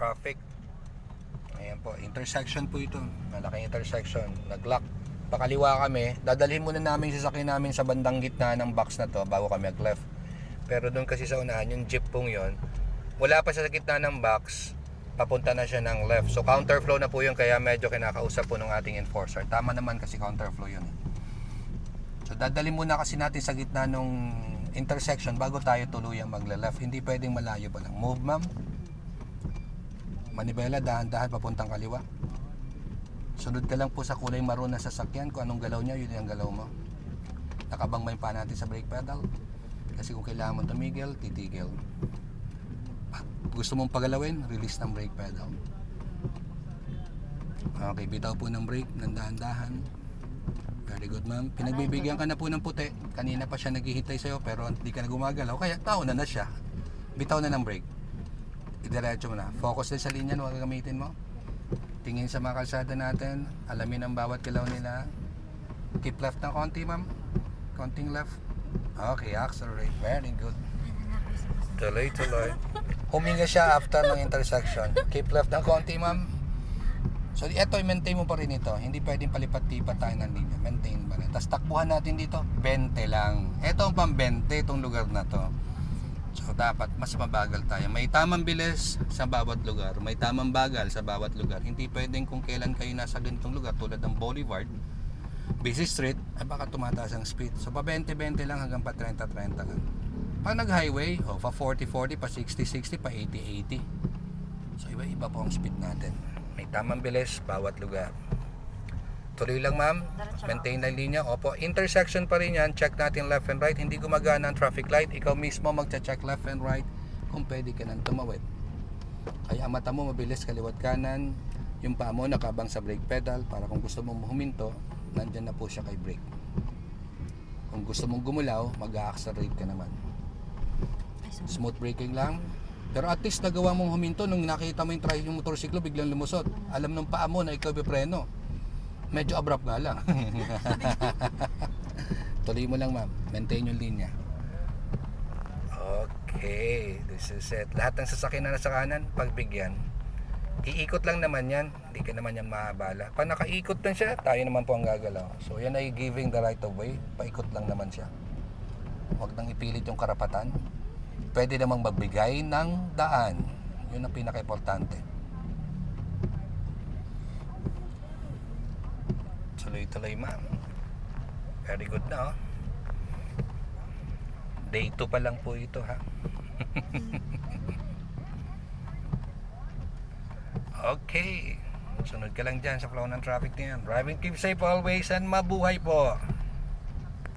traffic. Ayan po, intersection po ito. Malaking intersection. Nag-lock. Pakaliwa kami. Dadalhin muna namin yung sasakyan namin sa bandang gitna ng box na to bago kami mag-left. Pero doon kasi sa unahan, yung jeep pong yun, wala pa siya sa gitna ng box, papunta na siya ng left. So counterflow na po yun, kaya medyo kinakausap po ng ating enforcer. Tama naman kasi counterflow yun. So dadalhin muna kasi natin sa gitna nung intersection bago tayo tuluyang magle-left. Hindi pwedeng malayo pa lang. Move, ma'am. Manibela, dahan-dahan papuntang kaliwa. Sunod ka lang po sa kulay maroon na sasakyan. Kung anong galaw niya, yun yung galaw mo. Nakabangmay pa natin sa brake pedal. Kasi kung kailangan mo tumigil, titigil. At gusto mong pagalawin, release ng brake pedal. Okay, bitaw po ng brake, ng dahan-dahan. Very good, ma'am. Pinagbibigyan ka na po ng puti. Kanina pa siya naghihintay sa'yo pero hindi ka na gumagalaw. Kaya tao na siya. Bitaw na ng brake. Idiretso mo na. Focus din sa linya, huwag gagamitin mo. Tingin sa mga kalsada natin. Alamin ang bawat galaw nila. Keep left ng konti, ma'am. Konting left. Okay, accelerate. Very good. Tuloy-tuloy. Huminga siya after ng intersection. Keep left ng konti, ma'am. So, ito, i-maintain mo pa rin ito. Hindi pwedeng palipat-lipat tayo ng linya. Maintain pa rin. Tapos, takbuhan natin dito. 20 lang. Ito ang pang 20, itong lugar na to. So, dapat mas mabagal tayo. May tamang bilis sa bawat lugar. May tamang bagal sa bawat lugar. Hindi pwedeng kung kailan kayo nasa ganitong lugar, tulad ng Boulevard, busy street, ay baka tumataas ang speed. So, pa 20-20 lang hanggang pa 30-30 lang. Pag nag-highway, pa 40-40, pa 60-60, pa 80-80. So, iba-iba po ang speed natin. May tamang bilis bawat lugar. Tuloy lang, ma'am. Maintain na linya. Opo, intersection pa rin yan. Check natin left and right. Hindi gumagana ang traffic light. Ikaw mismo magcha-check left and right kung pwede ka nang tumawid. Kaya ang mata mo mabilis kaliwat kanan. Yung paa mo nakabang sa brake pedal para kung gusto mong huminto, nandyan na po siya kay brake. Kung gusto mong gumulaw, mag-a-accelerate ka naman. Smooth braking lang. Pero at least nagawa mong huminto nung nakita mo yung motorsiklo biglang lumusot. Alam ng paa mo na ikaw bipreno. Medyo abrupt nga lang. Tuloy mo lang, ma'am. Maintain yung linya. Okay, this is it. Lahat ng sasakyan na nasa kanan, pagbigyan. Iikot lang naman yan. Hindi ka naman yan maabala. Pag nakaikot lang siya, tayo naman po ang gagalaw. So yan ay giving the right of way. Paikot lang naman siya. Huwag nang ipilit yung karapatan. Pwede namang magbigay ng daan. Yun ang pinaka-importante. Tuloy-tuloy, ma'am. Very good na, oh. Day 2 pa lang po ito, ha. Okay. Sunod ka lang dyan sa flow ng traffic na yan. Driving keep safe always and mabuhay po.